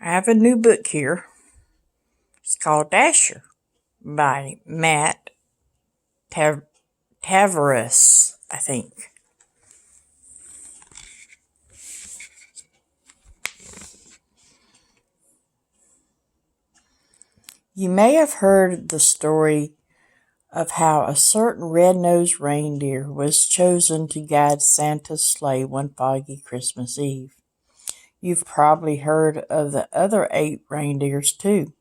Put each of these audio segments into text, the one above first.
I have a new book here. It's called Dasher by Matt Tavares, I think. You may have heard the story of how a certain red-nosed reindeer was chosen to guide Santa's sleigh one foggy Christmas Eve. You've probably heard of the other 8 reindeers too.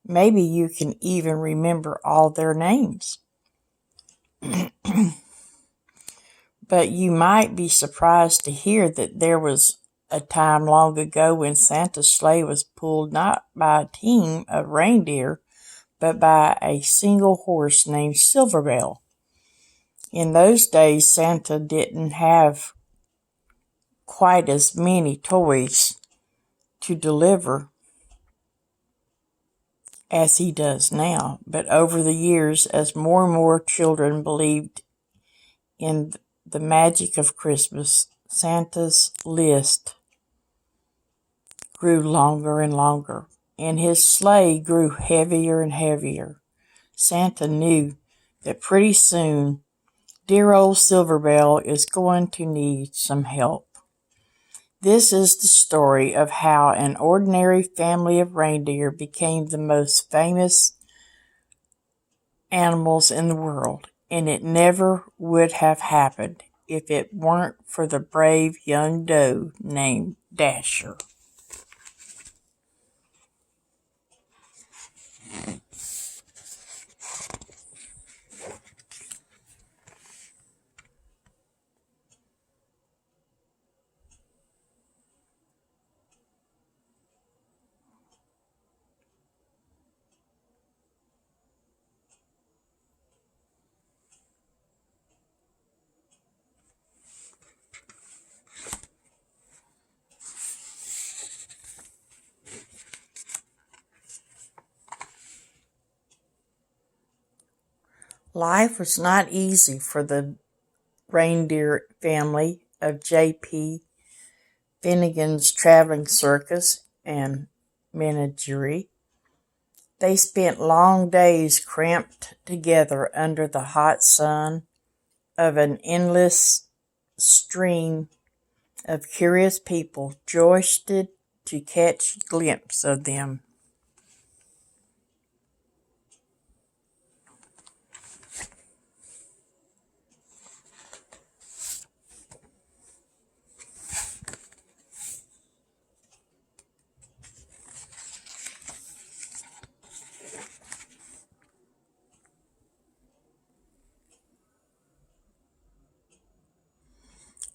Maybe you can even remember all their names. But you might be surprised to hear that there was a time long ago when Santa's sleigh was pulled not by a team of reindeer, but by a single horse named Silverbell. In those days, Santa didn't have quite as many toys to deliver as he does now, but over the years, as more and more children believed in the magic of Christmas, Santa's list grew longer and longer, and his sleigh grew heavier and heavier. Santa knew that pretty soon dear old Silverbell is going to need some help. This is the story of how an ordinary family of reindeer became the most famous animals in the world, and it never would have happened if it weren't for the brave young doe named Dasher. Life was not easy for the reindeer family of J.P. Finnegan's traveling circus and menagerie. They spent long days cramped together under the hot sun of an endless stream of curious people joisted to catch a glimpse of them.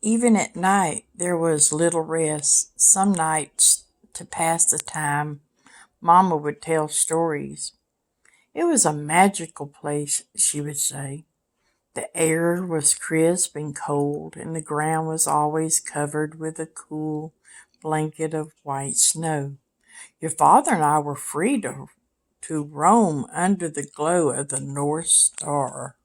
Even at night there was little rest. Some nights, to pass the time, Mama would tell stories. It was a magical place, she would say. The air was crisp and cold, and the ground was always covered with a cool blanket of white snow. Your father and I were free to roam under the glow of the North Star.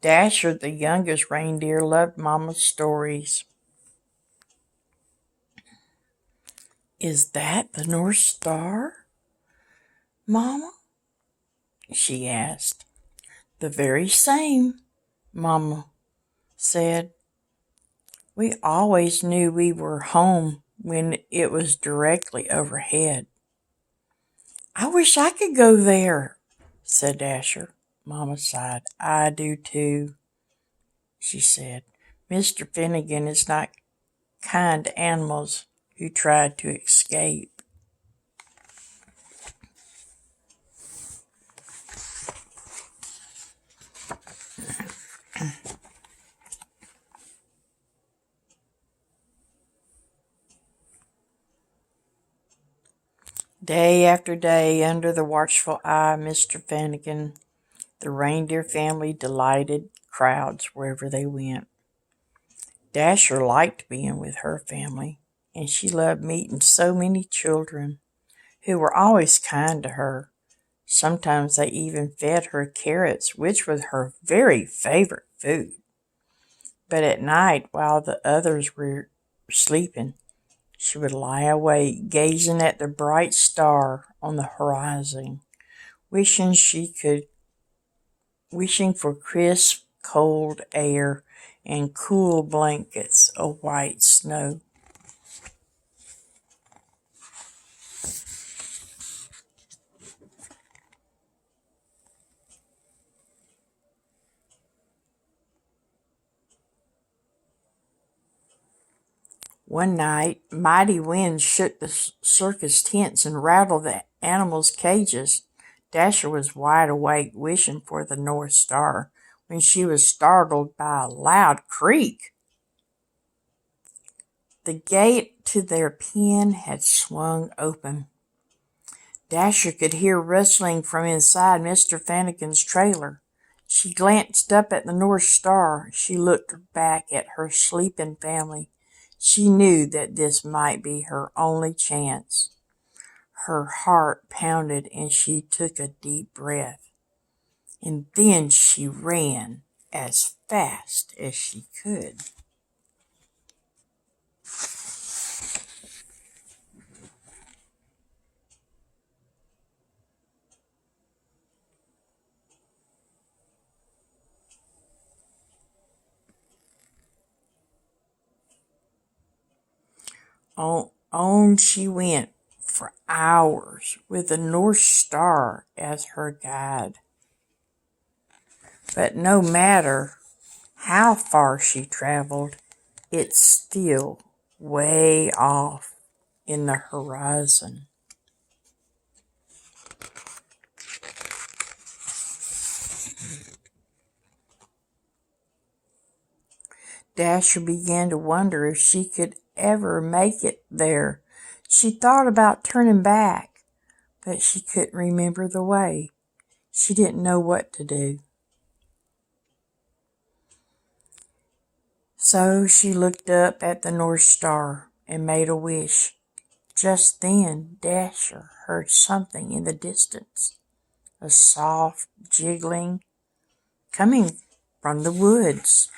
Dasher, the youngest reindeer, loved Mama's stories. Is that the North Star, Mama? She asked. The very same, Mama said. We always knew we were home when it was directly overhead. I wish I could go there, said Dasher. Mama sighed. I do too, she said. Mr. Finnegan is not kind to animals who tried to escape. Day after day, under the watchful eye of Mr. Finnegan, the reindeer family delighted crowds wherever they went. Dasher liked being with her family, and she loved meeting so many children who were always kind to her. Sometimes they even fed her carrots, which was her very favorite food. But at night, while the others were sleeping, she would lie awake gazing at the bright star on the horizon, wishing for crisp, cold air and cool blankets of white snow. One night, mighty winds shook the circus tents and rattled the animals' cages. Dasher was wide awake, wishing for the North Star, when she was startled by a loud creak. The gate to their pen had swung open. Dasher could hear rustling from inside Mr. Fannigan's trailer. She glanced up at the North Star. She looked back at her sleeping family. She knew that this might be her only chance. Her heart pounded and she took a deep breath. And then she ran as fast as she could. On she went for hours with the North Star as her guide. But no matter how far she traveled, it's still way off in the horizon. Dasher began to wonder if she could ever make it there. She thought about turning back, but she couldn't remember the way. She didn't know what to do. So she looked up at the North Star and made a wish. Just then, Dasher heard something in the distance, a soft jiggling coming from the woods.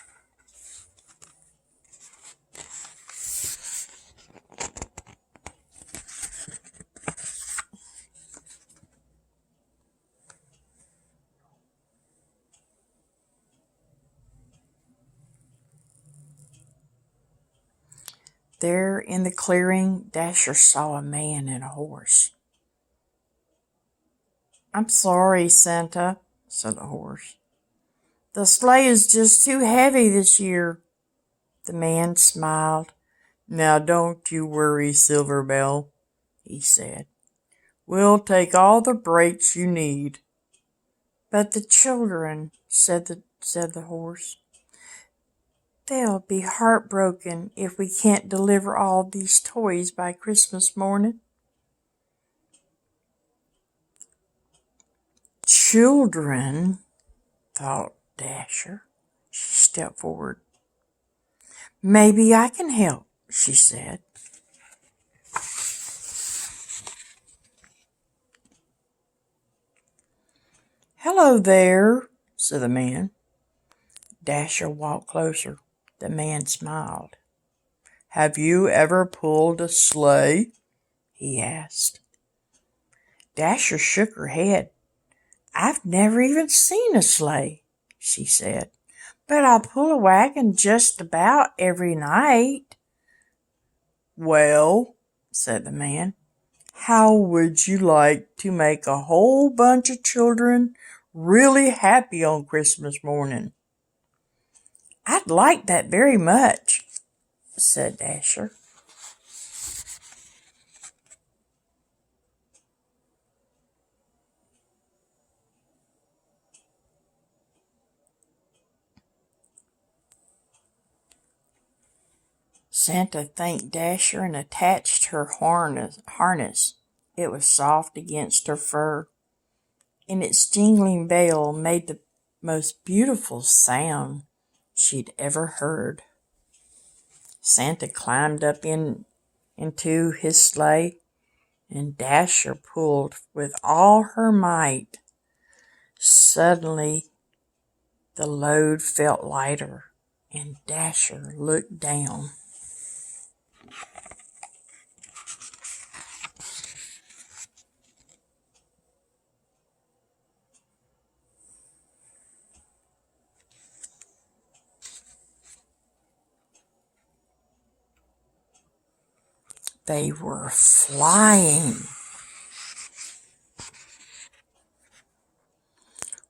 There in the clearing, Dasher saw a man and a horse. "I'm sorry, Santa," said the horse. "The sleigh is just too heavy this year." The man smiled. "Now don't you worry, Silver Bell," he said. "We'll take all the breaks you need." "But the children," said the horse. "They'll be heartbroken if we can't deliver all these toys by Christmas morning." "Children," thought Dasher. She stepped forward. "Maybe I can help," she said. "Hello there," said the man. Dasher walked closer. The man smiled. "Have you ever pulled a sleigh?" he asked. Dasher shook her head. "I've never even seen a sleigh," she said. "But I'll pull a wagon just about every night." "Well," said the man, "how would you like to make a whole bunch of children really happy on Christmas morning?" "I'd like that very much," said Dasher. Santa thanked Dasher and attached her harness. It was soft against her fur, and its jingling bell made the most beautiful sound she'd ever heard. Santa climbed up into his sleigh, and Dasher pulled with all her might. Suddenly, The load felt lighter, and Dasher looked down. They were flying.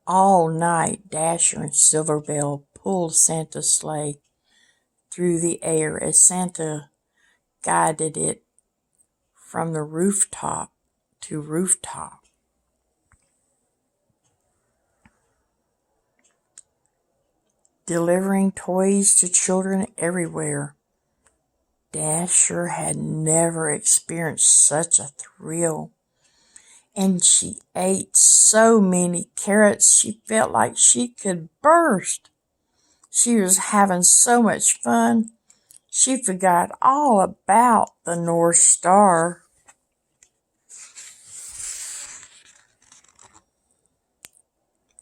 All night, Dasher and Silverbell pulled Santa's sleigh through the air as Santa guided it from the rooftop to rooftop. Delivering toys to children everywhere. Dasher had never experienced such a thrill, and she ate so many carrots she felt like she could burst. She was having so much fun, she forgot all about the North Star.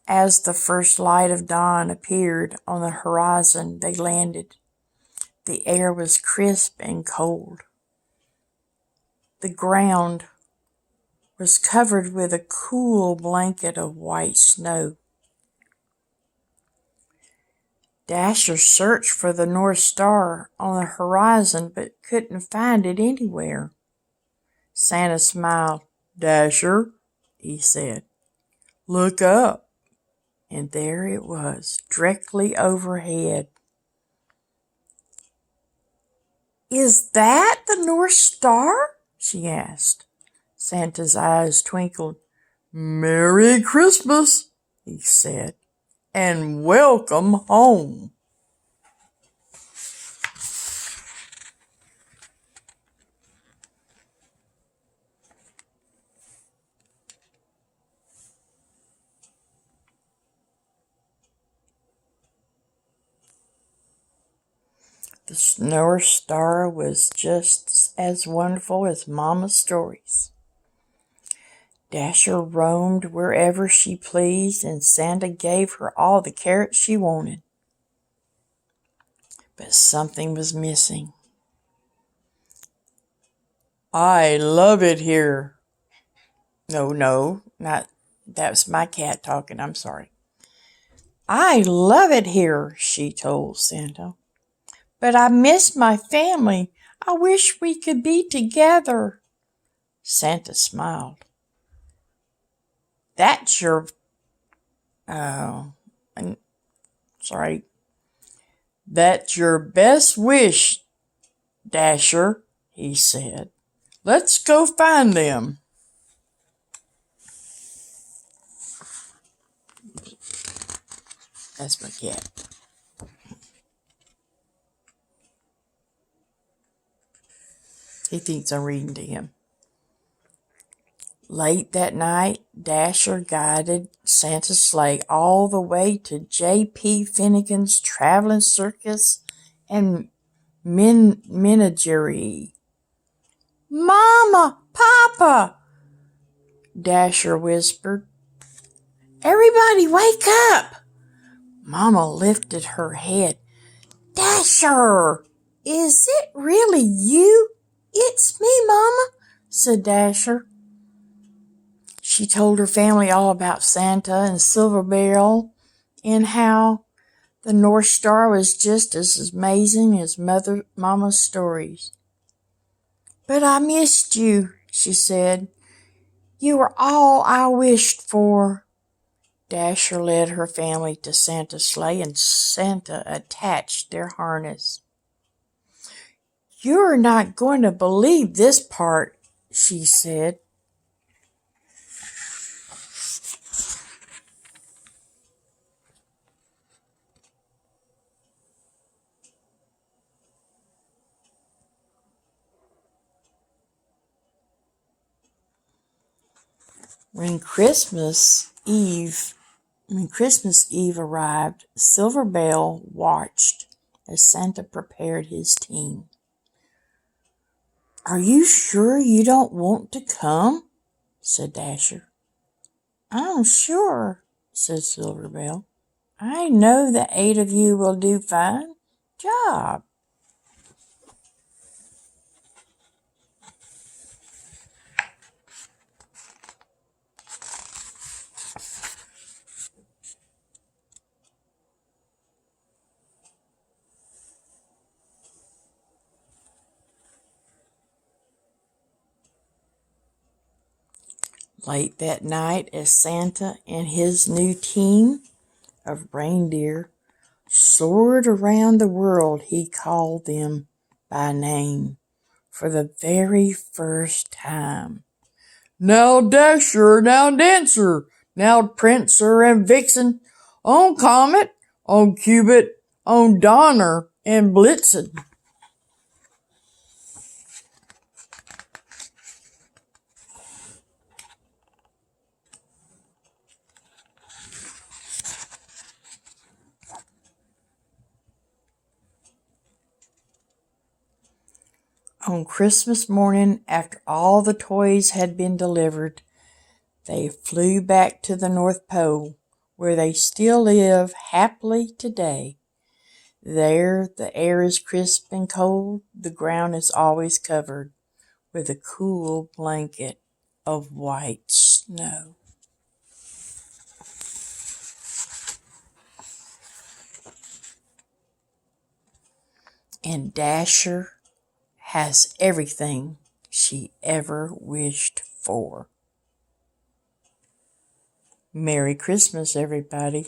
As the first light of dawn appeared on the horizon, they landed. The air was crisp and cold. The ground was covered with a cool blanket of white snow. Dasher searched for the North Star on the horizon but couldn't find it anywhere. Santa smiled. "Dasher," he said, "look up." And there it was, directly overhead. "Is that the North Star?" she asked. Santa's eyes twinkled. "Merry Christmas," he said, "and welcome home." The North Star was just as wonderful as Mama's stories. Dasher roamed wherever she pleased, and Santa gave her all the carrots she wanted. But something was missing. "I love it here." No, not that's my cat talking, I'm sorry. "I love it here," she told Santa. "But I miss my family. I wish we could be together." Santa smiled. "That's your sorry. That's your best wish, Dasher," he said. "Let's go find them." That's my cat. He thinks I'm reading to him. Late that night, Dasher guided Santa's sleigh all the way to J.P. Finnegan's traveling circus and menagerie. "Mama, Papa," Dasher whispered. "Everybody wake up." Mama lifted her head. "Dasher, is it really you?" "It's me, Mama," said Dasher. She told her family all about Santa and Silverbell and how the North Star was just as amazing as Mama's stories. "But I missed you," she said. "You were all I wished for." Dasher led her family to Santa's sleigh, and Santa attached their harness. "You're not going to believe this part," she said. When Christmas Eve arrived, Silverbell watched as Santa prepared his team. "Are you sure you don't want to come?" said Dasher. "I'm sure," said Silverbell. I know the 8 of you will do fine job. Late that night, as Santa and his new team of reindeer soared around the world, he called them by name for the very first time. Now Dasher, now Dancer, now Prancer and Vixen, on Comet, on Cupid, on Donner and Blitzen. On Christmas morning, after all the toys had been delivered, they flew back to the North Pole, where they still live happily today. There the air is crisp and cold, the ground is always covered with a cool blanket of white snow. And Dasher has everything she ever wished for. Merry Christmas, everybody.